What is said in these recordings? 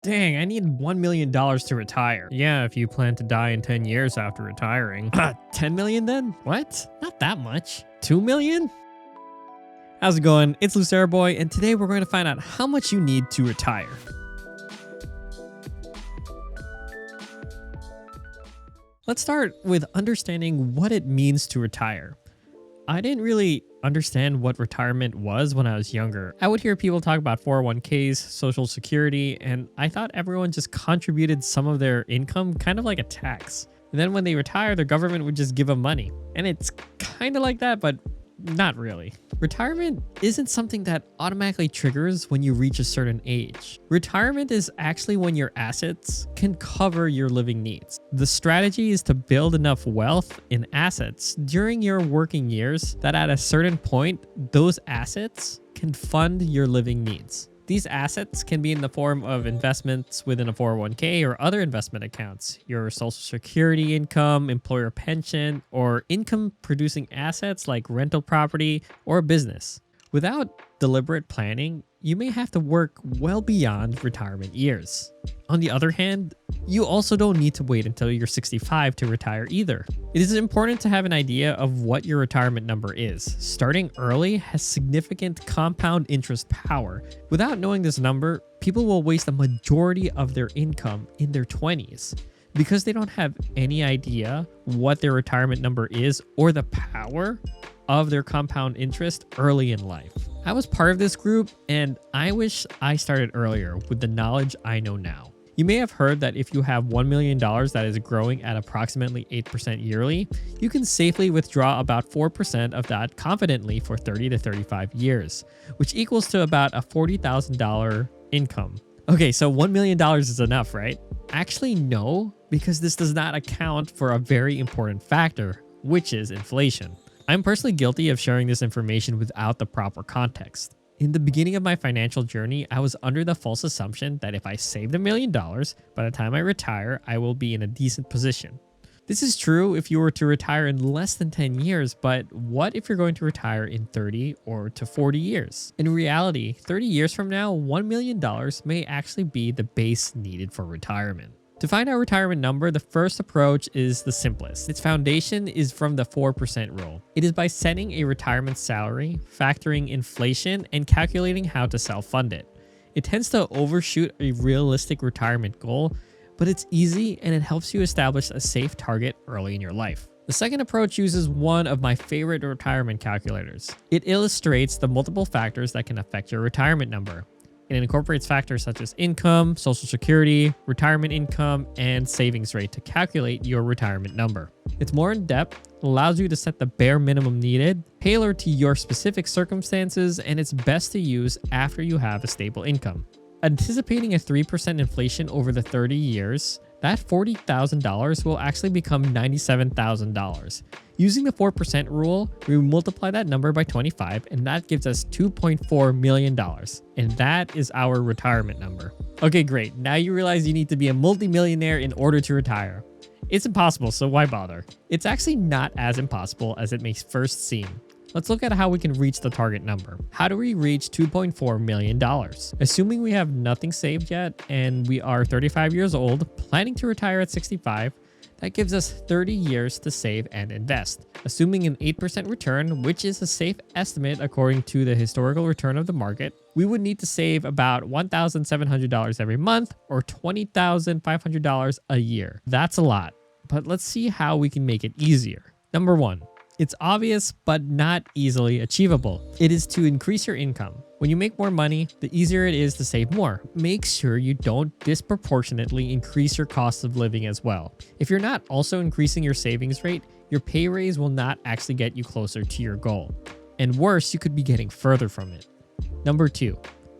Dang, I need $1 million to retire. Yeah, if you plan to die in 10 years after retiring. 10 million then? What? Not that much. 2 million? How's it going? It's LooseArrowBoy, and today we're going to find out how much you need to retire. Let's start with understanding what it means to retire. I didn't really understand what retirement was when I was younger. I would hear people talk about 401ks, Social Security, and I thought everyone just contributed some of their income, kind of like a tax. And then when they retire, the government would just give them money. And it's kind of like that, but not really. Retirement isn't something that automatically triggers when you reach a certain age. Retirement is actually when your assets can cover your living needs. The strategy is to build enough wealth in assets during your working years that at a certain point, those assets can fund your living needs. These assets can be in the form of investments within a 401k or other investment accounts, your Social Security income, employer pension, or income producing assets like rental property or a business. Without deliberate planning, you may have to work well beyond retirement years. On the other hand, you also don't need to wait until you're 65 to retire either. It is important to have an idea of what your retirement number is. Starting early has significant compound interest power. Without knowing this number, people will waste a majority of their income in their 20s because they don't have any idea what their retirement number is or the power of their compound interest early in life. I was part of this group, and I wish I started earlier with the knowledge I know now. You may have heard that if you have $1 million that is growing at approximately 8% yearly, you can safely withdraw about 4% of that confidently for 30 to 35 years, which equals to about a $40,000 income. Okay, so $1 million is enough, right? Actually, no, because this does not account for a very important factor, which is inflation. I'm personally guilty of sharing this information without the proper context. In the beginning of my financial journey, I was under the false assumption that if I saved $1 million, by the time I retire, I will be in a decent position. This is true if you were to retire in less than 10 years, but what if you're going to retire in 30 or to 40 years? In reality, 30 years from now, $1 million may actually be the base needed for retirement. To find our retirement number, the first approach is the simplest. Its foundation is from the 4% rule. It is by setting a retirement salary, factoring inflation, and calculating how to self-fund it. It tends to overshoot a realistic retirement goal, but it's easy and it helps you establish a safe target early in your life. The second approach uses one of my favorite retirement calculators. It illustrates the multiple factors that can affect your retirement number. It incorporates factors such as income, Social Security, retirement income, and savings rate to calculate your retirement number. It's more in-depth, allows you to set the bare minimum needed, tailored to your specific circumstances, and it's best to use after you have a stable income. Anticipating a 3% inflation over the 30 years, that $40,000 will actually become $97,000. Using the 4% rule, we multiply that number by 25, and that gives us $2.4 million. And that is our retirement number. Okay, great. Now you realize you need to be a multimillionaire in order to retire. It's impossible, so why bother? It's actually not as impossible as it may first seem. Let's look at how we can reach the target number. How do we reach $2.4 million? Assuming we have nothing saved yet and we are 35 years old, planning to retire at 65, that gives us 30 years to save and invest. Assuming an 8% return, which is a safe estimate according to the historical return of the market, we would need to save about $1,700 every month or $20,500 a year. That's a lot, but let's see how we can make it easier. Number one, it's obvious, but not easily achievable. It is to increase your income. When you make more money, the easier it is to save more. Make sure you don't disproportionately increase your cost of living as well. If you're not also increasing your savings rate, your pay raise will not actually get you closer to your goal. And worse, you could be getting further from it. Number two,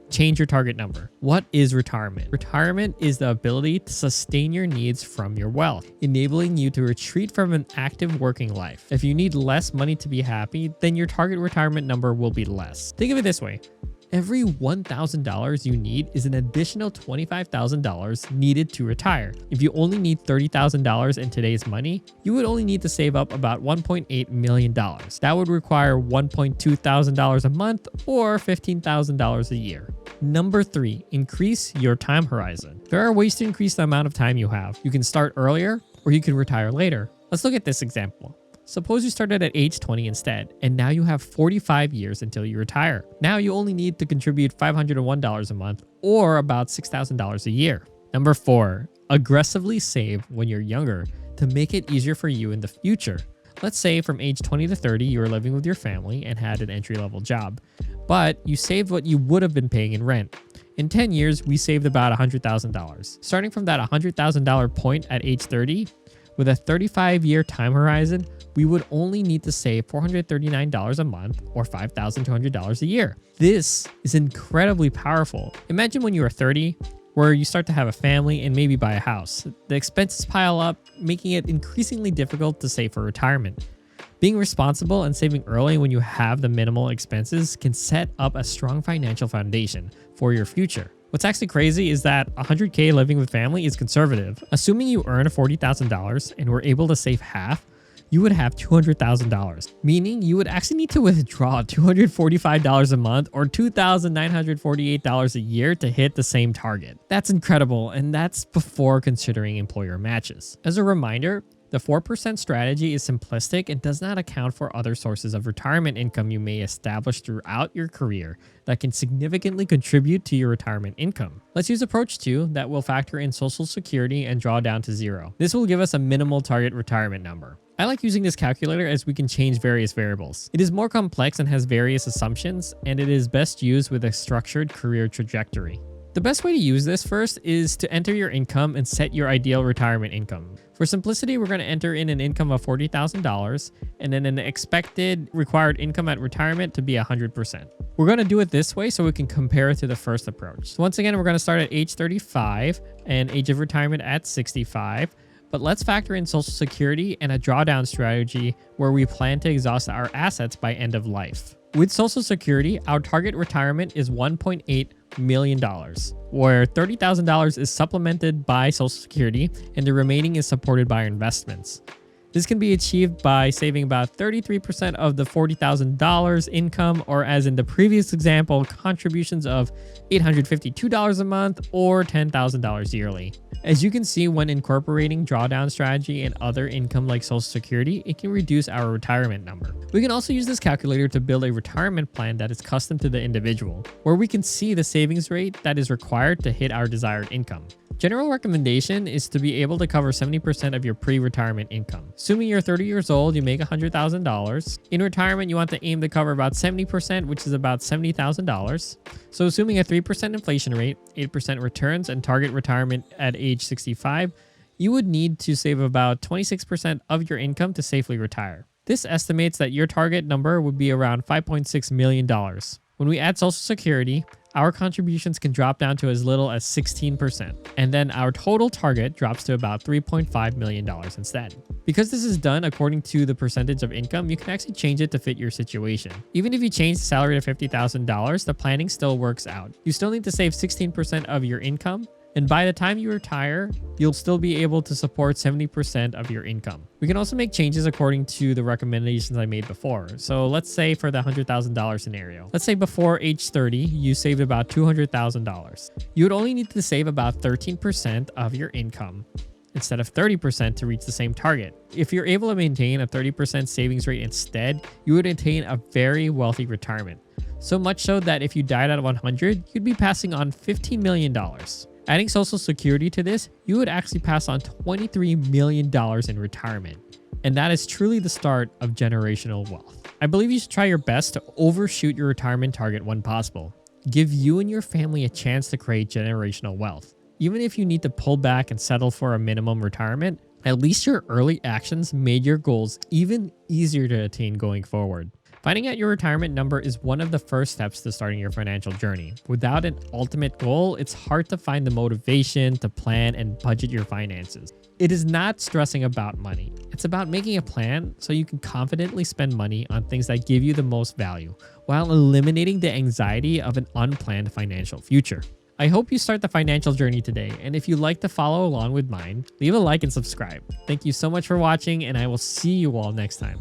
change your target number. What is retirement? Retirement is the ability to sustain your needs from your wealth, enabling you to retreat from an active working life. If you need less money to be happy, then your target retirement number will be less. Think of it this way. Every $1,000 you need is an additional $25,000 needed to retire. If you only need $30,000 in today's money, you would only need to save up about $1.8 million. That would require $1.2 thousand a month or $15,000 a year. Number 3, increase your time horizon. There are ways to increase the amount of time you have. You can start earlier or you can retire later. Let's look at this example. Suppose you started at age 20 instead, and now you have 45 years until you retire. Now you only need to contribute $501 a month or about $6,000 a year. Number 4, aggressively save when you're younger to make it easier for you in the future. Let's say from age 20 to 30, you were living with your family and had an entry-level job, but you saved what you would have been paying in rent. In 10 years, we saved about $100,000. Starting from that $100,000 point at age 30, with a 35-year time horizon, we would only need to save $439 a month or $5,200 a year. This is incredibly powerful. Imagine when you are 30, where you start to have a family and maybe buy a house. The expenses pile up, making it increasingly difficult to save for retirement. Being responsible and saving early when you have the minimal expenses can set up a strong financial foundation for your future. What's actually crazy is that $100K living with family is conservative. Assuming you earn $40,000 and were able to save half, you would have $200,000, meaning you would actually need to withdraw $245 a month or $2,948 a year to hit the same target. That's incredible, and that's before considering employer matches. As a reminder, the 4% strategy is simplistic and does not account for other sources of retirement income you may establish throughout your career that can significantly contribute to your retirement income. Let's use approach 2 that will factor in Social Security and draw down to 0. This will give us a minimal target retirement number. I like using this calculator as we can change various variables. It is more complex and has various assumptions, and it is best used with a structured career trajectory. The best way to use this first is to enter your income and set your ideal retirement income. For simplicity, we're going to enter in an income of $40,000 and then an expected required income at retirement to be 100%. We're going to do it this way so we can compare it to the first approach. So once again, we're going to start at age 35 and age of retirement at 65. But let's factor in Social Security and a drawdown strategy where we plan to exhaust our assets by end of life. With Social Security, our target retirement is $1.8 million, where $30,000 is supplemented by Social Security and the remaining is supported by our investments. This can be achieved by saving about 33% of the $40,000 income, or as in the previous example, contributions of $852 a month or $10,000 yearly. As you can see, when incorporating drawdown strategy and other income like Social Security, it can reduce our retirement number. We can also use this calculator to build a retirement plan that is custom to the individual, where we can see the savings rate that is required to hit our desired income. General recommendation is to be able to cover 70% of your pre-retirement income. Assuming you're 30 years old, you make $100,000. In retirement, you want to aim to cover about 70%, which is about $70,000. So assuming a 3% inflation rate, 8% returns, and target retirement at age 65, you would need to save about 26% of your income to safely retire. This estimates that your target number would be around $5.6 million. When we add Social Security, our contributions can drop down to as little as 16%, and then our total target drops to about $3.5 million instead. Because this is done according to the percentage of income, you can actually change it to fit your situation. Even if you change the salary to $50,000, the planning still works out. You still need to save 16% of your income, and by the time you retire, you'll still be able to support 70% of your income. We can also make changes according to the recommendations I made before. So let's say for the $100,000 scenario, let's say before age 30, you saved about $200,000. You would only need to save about 13% of your income instead of 30% to reach the same target. If you're able to maintain a 30% savings rate instead, you would attain a very wealthy retirement. So much so that if you died at 100, you'd be passing on $15 million. Adding Social Security to this, you would actually pass on $23 million in retirement. And that is truly the start of generational wealth. I believe you should try your best to overshoot your retirement target when possible. Give you and your family a chance to create generational wealth. Even if you need to pull back and settle for a minimum retirement, at least your early actions made your goals even easier to attain going forward. Finding out your retirement number is one of the first steps to starting your financial journey. Without an ultimate goal, it's hard to find the motivation to plan and budget your finances. It is not stressing about money. It's about making a plan so you can confidently spend money on things that give you the most value, while eliminating the anxiety of an unplanned financial future. I hope you start the financial journey today, and if you'd like to follow along with mine, leave a like and subscribe. Thank you so much for watching, and I will see you all next time.